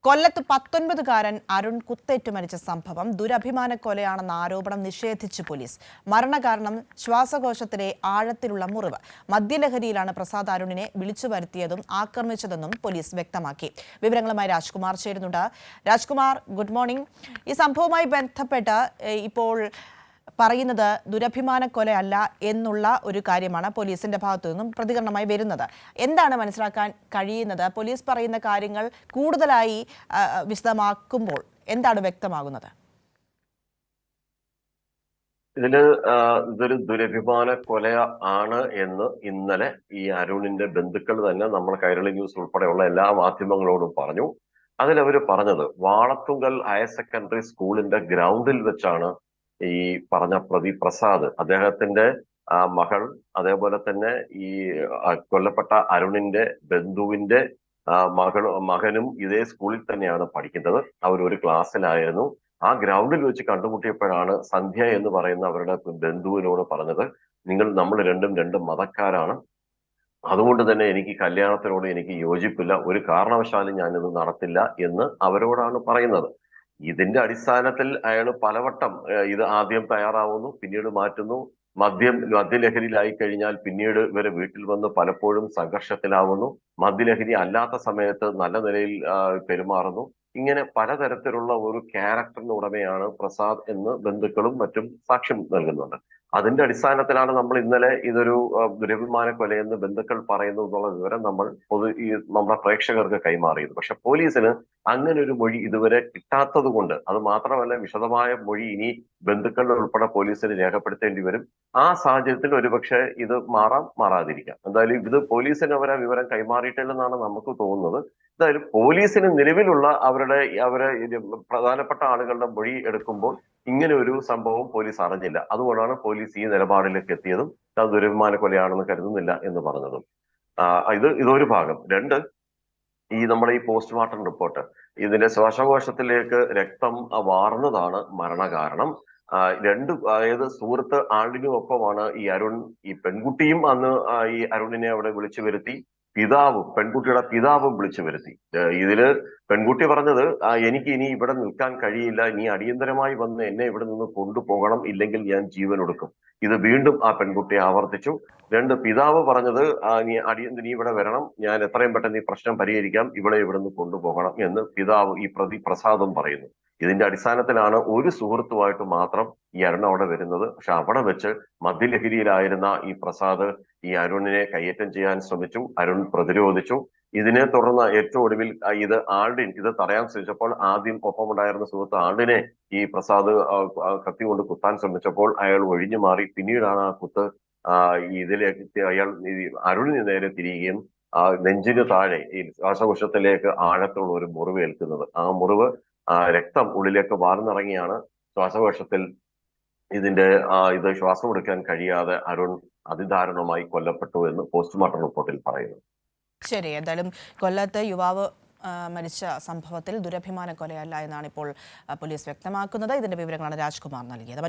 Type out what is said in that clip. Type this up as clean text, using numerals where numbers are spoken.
കൊല്ലത്ത് 19കാരൻ അരുൺ കുത്തേറ്റ് മരിച്ച സംഭവം ദുരഭിമാന കൊലയാണെന്ന ആരോപണം നിഷേധിച്ച് പോലീസ്. മരണകാരണം ശ്വാസകോശത്തിലെ ആഴത്തിലുള്ള മുറിവ്. മദ്യലഹരിയിലാണ് പ്രസാദ് അരുണിനെ വിളിച്ചു വരുത്തിയതും ആക്രമിച്ചതെന്നും പോലീസ് വ്യക്തമാക്കി. വിവരങ്ങളുമായി രാജ്കുമാർ ചേരുന്നുണ്ട്. Rajkumar, good morning. ഈ സംഭവവുമായി ബന്ധപ്പെട്ട് ഇപ്പോൾ പറയുന്നത് ദുരഭിമാന കൊലയല്ല എന്നുള്ള ഒരു കാര്യമാണ് പോലീസിന്റെ ഭാഗത്തു നിന്നും പ്രതികരണമായി വരുന്നത്. എന്താണ് മനസ്സിലാക്കാൻ കഴിയുന്നത്? പോലീസ് പറയുന്ന കാര്യങ്ങൾ കൂടുതലായി വിശദമാക്കുമ്പോൾ എന്താണ് വ്യക്തമാകുന്നത്? ഇതൊരു ദുരഭിമാന കൊല ആണ് എന്ന് ഇന്നലെ ഈ അരുണിന്റെ ബന്ധുക്കൾ തന്നെ നമ്മൾ കൈരളി ന്യൂസ് ഉൾപ്പെടെയുള്ള എല്ലാ മാധ്യമങ്ങളോടും പറഞ്ഞു. അതിലവര് പറഞ്ഞത് വാളത്തുങ്കൽ ഹയർ സെക്കൻഡറി സ്കൂളിന്റെ ഗ്രൗണ്ടിൽ വെച്ചാണ് ഈ പറഞ്ഞ പ്രതി പ്രസാദ്, അദ്ദേഹത്തിന്റെ മകൾ, അതേപോലെ തന്നെ ഈ കൊല്ലപ്പെട്ട അരുണിന്റെ ബന്ധുവിന്റെ മകനും ഇതേ സ്കൂളിൽ തന്നെയാണ് പഠിക്കുന്നത്. അവരൊരു ക്ലാസ്സിലായിരുന്നു. ആ ഗ്രൗണ്ടിൽ വെച്ച് കണ്ടുമുട്ടിയപ്പോഴാണ് സന്ധ്യ എന്ന് പറയുന്ന അവരുടെ ബന്ധുവിനോട് പറഞ്ഞത്, നമ്മൾ രണ്ടും രണ്ട് മതക്കാരാണ്, അതുകൊണ്ട് തന്നെ എനിക്ക് കല്യാണത്തിനോട് എനിക്ക് യോജിപ്പില്ല, ഒരു കാരണവശാലും ഞാനിത് നടത്തില്ല എന്ന് അവരോടാണ് പറയുന്നത്. ഇതിന്റെ അടിസ്ഥാനത്തിൽ അയാൾ പലവട്ടം ഇത് ആദ്യം തയ്യാറാവുന്നു, പിന്നീട് മാറ്റുന്നു. മദ്യലഹരിയിലായി കഴിഞ്ഞാൽ പിന്നീട് ഇവരെ വീട്ടിൽ വന്ന് പലപ്പോഴും സംഘർഷത്തിലാവുന്നു. മദ്യലഹരി അല്ലാത്ത സമയത്ത് നല്ല നിലയിൽ പെരുമാറുന്നു. ഇങ്ങനെ പലതരത്തിലുള്ള ഒരു ക്യാരക്ടറിന് ഉടമയാണ് പ്രസാദ് എന്ന് ബന്ധുക്കളും മറ്റും സാക്ഷ്യം നൽകുന്നുണ്ട്. അതിന്റെ അടിസ്ഥാനത്തിലാണ് നമ്മൾ ഇന്നലെ ഇതൊരു ദുരഭിമാന കൊലയെന്ന് ബന്ധുക്കൾ പറയുന്നു എന്നുള്ള വിവരം നമ്മൾ നമ്മുടെ പ്രേക്ഷകർക്ക് കൈമാറിയത്. പക്ഷെ പോലീസിന് അങ്ങനെ ഒരു മൊഴി ഇതുവരെ കിട്ടാത്തത് കൊണ്ട്, അത് മാത്രമല്ല വിശദമായ മൊഴി ഇനി ബന്ധുക്കളുടെ ഉൾപ്പെടെ പോലീസിന് രേഖപ്പെടുത്തേണ്ടി വരും. ആ സാഹചര്യത്തിൽ ഒരുപക്ഷെ ഇത് മാറാതിരിക്കാം. എന്തായാലും ഇത് പോലീസിന് അവരെ വിവരം കൈമാറിയിട്ടില്ലെന്നാണ് നമുക്ക് തോന്നുന്നത്. എന്തായാലും പോലീസിന് നിലവിലുള്ള അവരെ പ്രധാനപ്പെട്ട ആളുകളുടെ മൊഴി എടുക്കുമ്പോൾ ഇങ്ങനെ ഒരു സംഭവം പോലീസ് അറിഞ്ഞില്ല. അതുകൊണ്ടാണ് പോലീസ് ഈ നിലപാടിലേക്ക് എത്തിയതും അത് ദുരഭിമാന കൊലയാണെന്ന് കരുതുന്നില്ല എന്ന് പറഞ്ഞതും. ഇതൊരു ഭാഗം. രണ്ട്, നമ്മുടെ ഈ പോസ്റ്റ്മോർട്ടം റിപ്പോർട്ട്, ഇതിന്റെ ശ്വാസകോശത്തിലേക്ക് രക്തം വാർന്നതാണ് മരണകാരണം. അതായത് സുഹൃത്ത് ആളിനും ഒപ്പമാണ് ഈ അരുൺ. ഈ പെൺകുട്ടിയും അന്ന് ഈ അരുണിനെ അവിടെ വിളിച്ചു വരുത്തി. പെൺകുട്ടിയുടെ പിതാവും വിളിച്ചു വരുത്തി. ഇതില് പെൺകുട്ടി പറഞ്ഞത്, എനിക്ക് ഇനി ഇവിടെ നിൽക്കാൻ കഴിയില്ല, നീ അടിയന്തരമായി വന്ന് എന്നെ ഇവിടെ നിന്ന് കൊണ്ടുപോകണം, ഇല്ലെങ്കിൽ ഞാൻ ജീവൻ ഒടുക്കും. ഇത് വീണ്ടും ആ പെൺകുട്ടി ആവർത്തിച്ചു. രണ്ട്, പിതാവ് പറഞ്ഞത്, നീ ഇവിടെ വരണം, ഞാൻ എത്രയും പെട്ടെന്ന് ഈ പ്രശ്നം പരിഹരിക്കാം, ഇവിടെ നിന്ന് കൊണ്ടുപോകണം എന്ന് പിതാവ്, ഈ പ്രതി പ്രസാദും പറയുന്നു. ഇതിന്റെ അടിസ്ഥാനത്തിലാണ് ഒരു സുഹൃത്തുമായിട്ട് മാത്രം ഈ അരുൺ അവിടെ വരുന്നത്. പക്ഷെ അവിടെ വെച്ച് മദ്യലഹരിയിലായിരുന്ന ഈ പ്രസാദ് ഈ അരുണിനെ കയ്യേറ്റം ചെയ്യാൻ ശ്രമിച്ചു. അരുൺ പ്രതിരോധിച്ചു. ഇതിനെ തുടർന്ന് ഏറ്റവും ഒടുവിൽ ഇത് തടയാൻ ശ്രമിച്ചപ്പോൾ ആദ്യം ഒപ്പമുണ്ടായിരുന്ന സുഹൃത്ത് ആളിനെ ഈ പ്രസാദ് കത്തി കൊണ്ട് കുത്താൻ ശ്രമിച്ചപ്പോൾ അയാൾ ഒഴിഞ്ഞു മാറി. പിന്നീടാണ് ആ കുത്ത് ഇതിലേക്ക് അരുണിന് നേരെ തിരിയുകയും നെഞ്ചിന് താഴെ ഈ ശ്വാസകോശത്തിലേക്ക് ആഴത്തുള്ള ഒരു മുറിവ് ഏൽക്കുന്നത്. ആ മുറിവ് രക്തം ഉള്ളിലേക്ക് വാർന്നിറങ്ങിയാണ് ശ്വാസകോശത്തിൽ ഇത് ശ്വാസം എടുക്കാൻ കഴിയാതെ അരുൺ അതിദാരുണമായി കൊല്ലപ്പെട്ടു എന്ന് പോസ്റ്റ്മോർട്ടം റിപ്പോർട്ടിൽ പറയുന്നു. ശരി, എന്തായാലും കൊല്ലത്ത് യുവാവ് മരിച്ച സംഭവത്തിൽ ദുരഭിമാന കൊലയല്ല എന്നാണ് ഇപ്പോൾ പോലീസ് വ്യക്തമാക്കുന്നത്. ഇതിന്റെ വിവരങ്ങളാണ് രാജ്കുമാർ നൽകിയത്.